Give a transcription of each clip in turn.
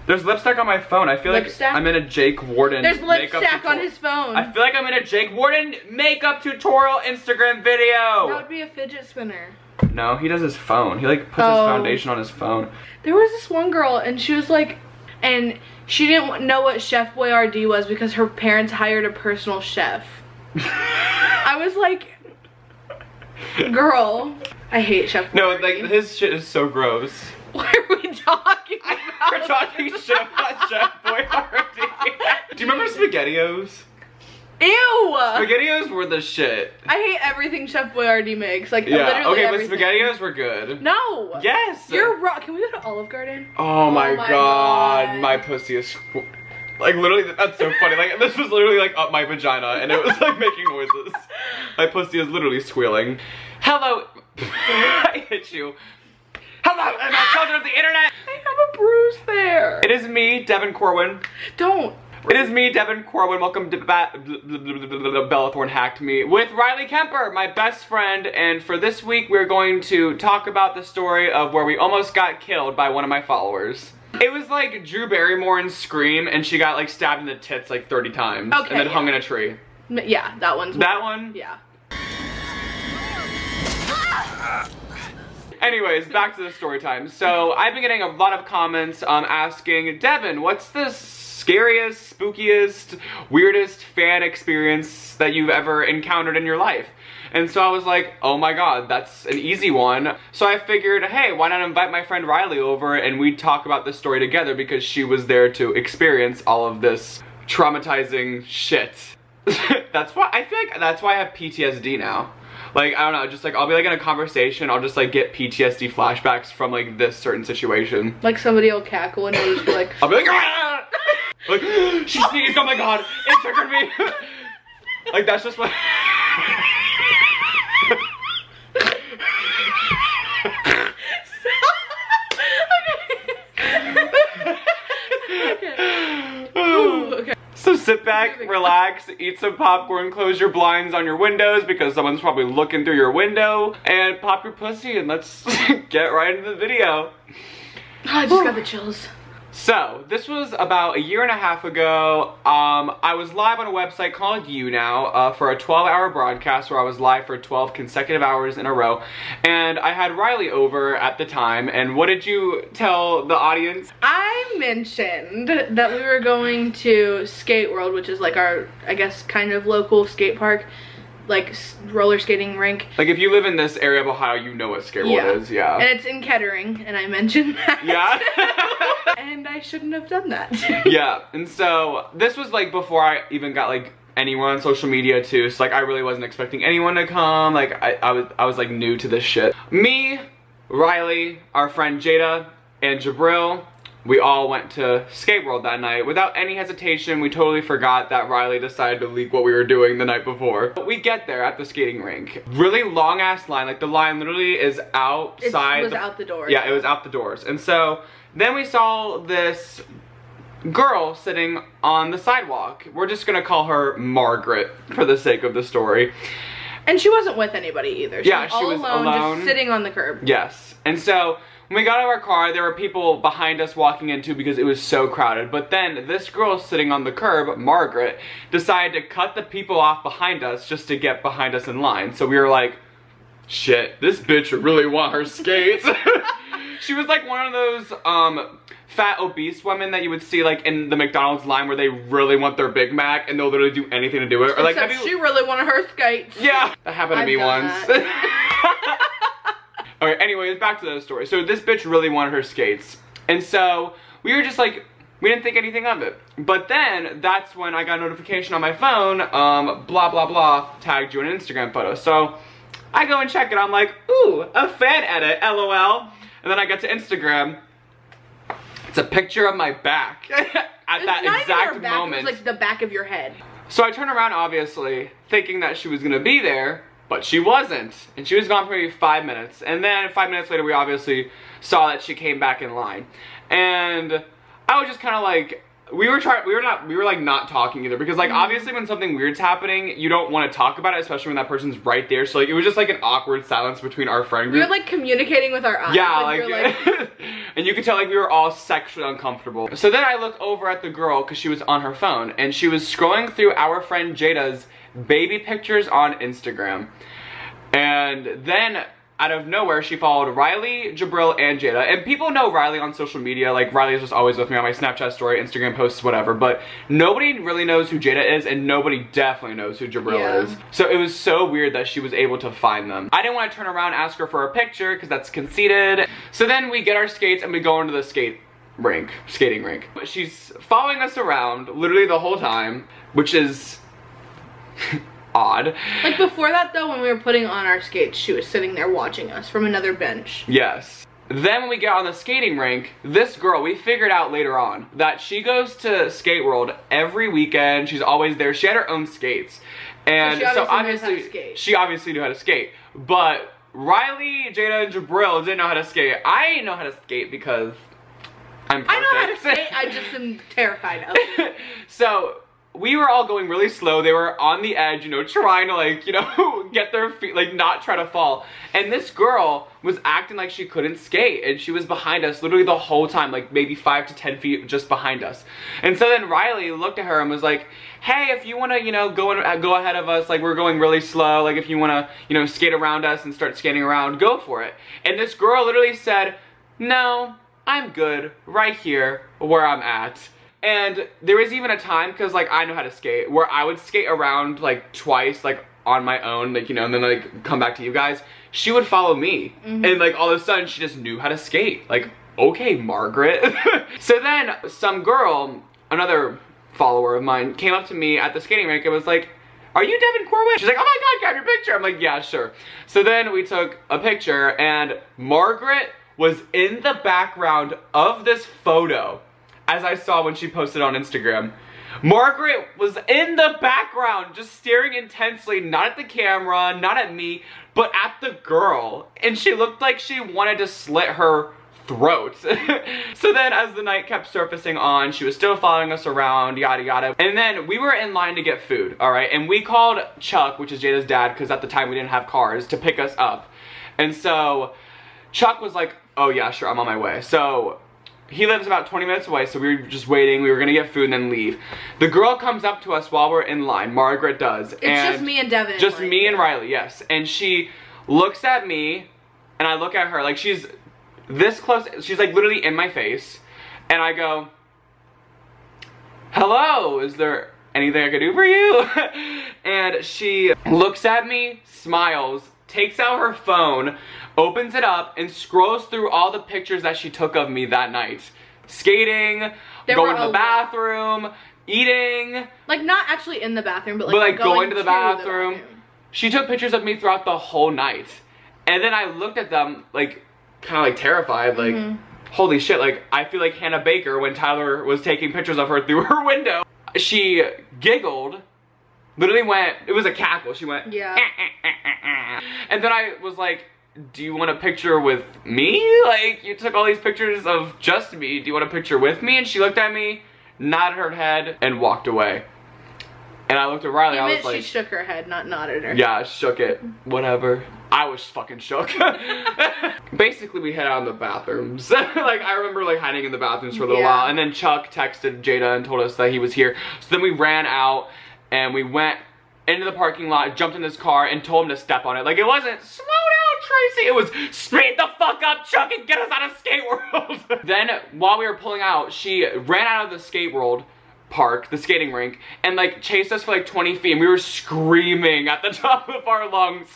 There's lipstick on my phone. I feel like I'm in a Jake Warden There's lipstick on his phone. I feel like I'm in a Jake Warden makeup tutorial Instagram video. That would be a fidget spinner. No, he does his phone. He like puts his foundation on his phone. There was this one girl and she was like, and she didn't know what Chef Boyardee was because her parents hired a personal chef. I was like, girl, I hate Chef Boyardee. No, like his shit is so gross. What are we talking about? We're talking shit about Chef Boyardee. Do you remember SpaghettiOs? Ew! SpaghettiOs were the shit. I hate everything Chef Boyardee makes. Like, yeah, literally okay, everything. but SpaghettiOs were good. No! Yes! You're wrong. Can we go to Olive Garden? Oh my god, my pussy is... Like, literally, that's so funny. Like, this was literally, like, up my vagina, and it was, like, making noises. My pussy is literally squealing. Hello... I hit you. Hello, and my children of the internet! I have a bruise there. It is me, Devin Corwin. Don't. It is me, Devin Corwin. Welcome to Bellathorn Hacked Me with Riley Kemper, my best friend. And for this week, we're going to talk about the story of where we almost got killed by one of my followers. It was like Drew Barrymore in Scream, and she got like stabbed in the tits like 30 times. Okay, and then hung in a tree. Yeah, that one's that one? Yeah. Anyways, back to the story time. So I've been getting a lot of comments asking, Devin, what's the scariest, spookiest, weirdest fan experience that you've ever encountered in your life? And so I was like, oh my god, that's an easy one. So I figured, hey, why not invite my friend Riley over and we'd talk about this story together because she was there to experience all of this traumatizing shit. That's why, I feel like that's why I have PTSD now. Like, I don't know, just like, I'll be like in a conversation, I'll just like get PTSD flashbacks from like this certain situation. Like somebody will cackle and it'll just be like, I'll be like, ah! Like, she sneezed, oh my god, it triggered me. Like, that's just what. So sit back, relax, eat some popcorn, close your blinds on your windows because someone's probably looking through your window, and pop your pussy and let's get right into the video. I just got the chills. So, this was about 1.5 years ago. I was live on a website called YouNow for a 12-hour broadcast where I was live for 12 consecutive hours in a row. And I had Riley over at the time. And what did you tell the audience? I mentioned that we were going to Skate World, which is like our, I guess, kind of local skate park. Like roller skating rink. Like if you live in this area of Ohio, you know what Skate World is, yeah. And it's in Kettering, and I mentioned that. Yeah. And I shouldn't have done that. Yeah, and so this was like before I even got like anyone on social media too, so like I really wasn't expecting anyone to come. Like I was like new to this shit. Me, Riley, our friend Jada, and Jabril, we all went to Skate World that night. Without any hesitation, we totally forgot that Riley decided to leak what we were doing the night before. But we get there at the skating rink. Really long ass line, like the line literally is outside. It was out the doors. Yeah, it was out the doors. And so then we saw this girl sitting on the sidewalk. We're just gonna call her Margaret for the sake of the story. And she wasn't with anybody either. She was all alone, just sitting on the curb. Yes. And so when we got out of our car, there were people behind us walking in too because it was so crowded. But then this girl sitting on the curb, Margaret, decided to cut the people off behind us just to get behind us in line. So we were like, shit, this bitch really want her skates. She was like one of those fat obese women that you would see like in the McDonald's line where they really want their Big Mac and they'll literally do anything to do it. Or like, except she really wanted her skates. Yeah, that happened to me once. Alright, anyways, back to the story. So this bitch really wanted her skates. And so we were just like, we didn't think anything of it. But then that's when I got a notification on my phone, blah blah blah, tagged you in an Instagram photo. So I go and check it. I'm like, ooh, a fan edit, LOL. And then I get to Instagram. It's a picture of my back at that exact moment. It was like the back of your head. So I turn around, obviously, thinking that she was gonna be there. But she wasn't, and she was gone for maybe 5 minutes. And then 5 minutes later, we obviously saw that she came back in line. And I was just kind of like we were like not talking either, because like obviously when something weird's happening, you don't want to talk about it, especially when that person's right there. So like it was just like an awkward silence between our friend group. We were like communicating with our eyes. Yeah, like and you could tell like we were all sexually uncomfortable. So then I look over at the girl because she was on her phone and she was scrolling through our friend Jada's baby pictures on Instagram. And then out of nowhere, she followed Riley, Jabril, and Jada. And people know Riley on social media. Like, Riley is just always with me on my Snapchat story, Instagram posts, whatever. But nobody really knows who Jada is, and nobody definitely knows who Jabril is. So it was so weird that she was able to find them. I didn't want to turn around and ask her for a picture, because that's conceited. So then we get our skates, and we go into the skating rink. She's following us around, literally the whole time, which is odd. Like before that though, when we were putting on our skates, she was sitting there watching us from another bench. Yes. Then when we get on the skating rink, this girl, we figured out later on that she goes to Skate World every weekend. She's always there. She had her own skates. And so obviously she obviously knew how to skate. But Riley, Jada, and Jabril didn't know how to skate. I know how to skate because I'm perfect. I know how to skate, I just am terrified of it. So we were all going really slow. They were on the edge, you know, trying to like, you know, get their feet, like not try to fall. And this girl was acting like she couldn't skate, and she was behind us literally the whole time, like maybe 5 to 10 feet just behind us. And so then Riley looked at her and was like, hey, if you want to, you know, go ahead of us, like we're going really slow, like if you want to, you know, skate around us and start skating around, go for it. And this girl literally said, no, I'm good right here where I'm at. And there was even a time, because like I know how to skate, where I would skate around like twice, like on my own, like, you know, and then like come back to you guys. She would follow me, and like all of a sudden she just knew how to skate. Like, okay, Margaret. So then some girl, another follower of mine, came up to me at the skating rink and was like, are you Devin Corwin? She's like, oh my god, grab your picture. I'm like, yeah, sure. So then we took a picture, and Margaret was in the background of this photo, as I saw when she posted on Instagram. Margaret was in the background, just staring intensely, not at the camera, not at me, but at the girl. And she looked like she wanted to slit her throat. So then as the night kept surfacing on, she was still following us around, yada yada. And then we were in line to get food, all right? And we called Chuck, which is Jada's dad, because at the time we didn't have cars, to pick us up. And so Chuck was like, oh yeah, sure, I'm on my way. So he lives about 20 minutes away, so we were just waiting. We were gonna get food and then leave. The girl comes up to us while we're in line. Margaret does. It's just me and Devin. Just me and Riley, yes. And she looks at me, and I look at her. Like, she's this close. She's like literally in my face. And I go, hello, is there anything I could do for you? And she looks at me, smiles, takes out her phone, opens it up, and scrolls through all the pictures that she took of me that night. Skating, going to the bathroom, eating. Like, not actually in the bathroom, but like going to the bathroom. She took pictures of me throughout the whole night. And then I looked at them, like, kind of like terrified, like, holy shit, like, I feel like Hannah Baker when Tyler was taking pictures of her through her window. She giggled, literally went, it was a cackle, she went, yeah. And then I was like, do you want a picture with me? Like, you took all these pictures of just me, do you want a picture with me? And she looked at me, nodded her head, and walked away. And I looked at Riley, I was like, she shook her head, not nodded her. Yeah, shook it, whatever. I was fucking shook. Basically, we head out in the bathrooms. Like, I remember like hiding in the bathrooms for a little while, and then Chuck texted Jada and told us that he was here. So then we ran out, and we went into the parking lot, jumped in his car, and told him to step on it. Like, it wasn't, slow down, Tracy. It was, speed the fuck up, Chuck, and get us out of Skate World. Then, while we were pulling out, she ran out of the Skate World park, the skating rink, and like chased us for like 20 feet, and we were screaming at the top of our lungs.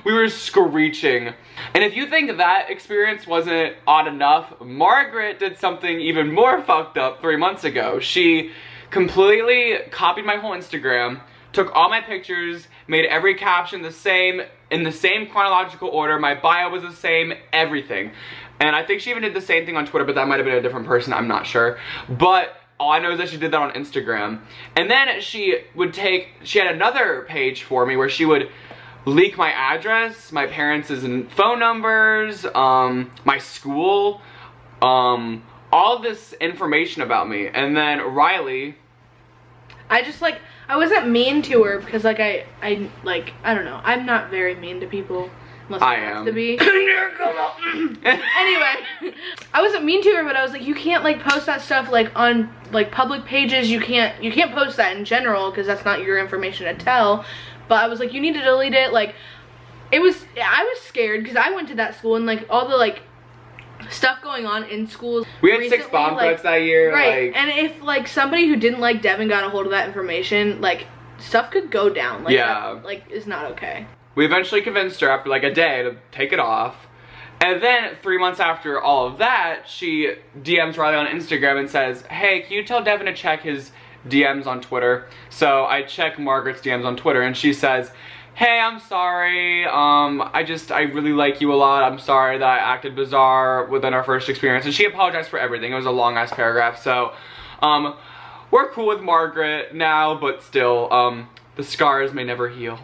We were screeching. And if you think that experience wasn't odd enough, Margaret did something even more fucked up 3 months ago. She completely copied my whole Instagram, took all my pictures, made every caption the same, in the same chronological order, my bio was the same, everything. And I think she even did the same thing on Twitter, but that might have been a different person, I'm not sure. But all I know is that she did that on Instagram. And then she had another page for me where she would leak my address, my parents' phone numbers, my school, all all this information about me. And then Riley, I just like, I wasn't mean to her because like I don't know, I'm not very mean to people unless I have to be. Anyway, I wasn't mean to her, but I was like, you can't like post that stuff like on like public pages. You can't post that in general because that's not your information to tell. But I was like, you need to delete it. Like, I was scared because I went to that school and like all the like stuff going on in schools. We had recently, 6 bomb threats that year. Right, like, and if like somebody who didn't like Devin got a hold of that information, like stuff could go down. Like, yeah, that, like is not okay. We eventually convinced her after like a day to take it off. And then 3 months after all of that, she DMs Riley on Instagram and says, hey, can you tell Devin to check his DMs on Twitter? So I check Margaret's DMs on Twitter and she says, hey, I'm sorry, I really like you a lot. I'm sorry that I acted bizarre within our first experience. And she apologized for everything. It was a long ass paragraph. So, we're cool with Margaret now, but still, the scars may never heal.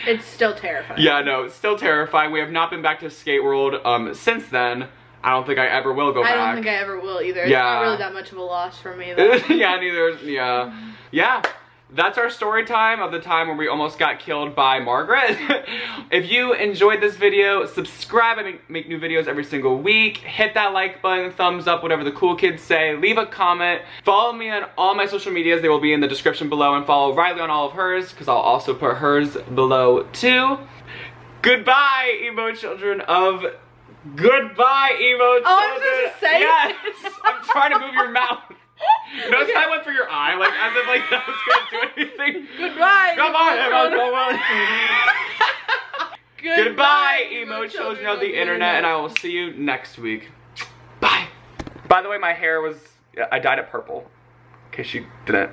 It's still terrifying. Yeah, no, it's still terrifying. We have not been back to Skate World since then. I don't think I ever will go back. I don't think I ever will either. Yeah. It's not really that much of a loss for me though. Yeah, neither. Yeah. Yeah. That's our story time of the time where we almost got killed by Margaret. If you enjoyed this video, subscribe. I make new videos every single week. Hit that like button, thumbs up, whatever the cool kids say. Leave a comment. Follow me on all my social medias. They will be in the description below. And follow Riley on all of hers, because I'll also put hers below too. Goodbye, emo children of... Goodbye, emo children. Oh, I'm supposed to say yes. I'm trying to move your mouth. Notice I went for your eye, like as if like that was gonna do anything. Goodbye. Come on. Goodbye, emo children of the internet, and I will see you next week. Bye. By the way, my hair was, I dyed it purple, in case you didn't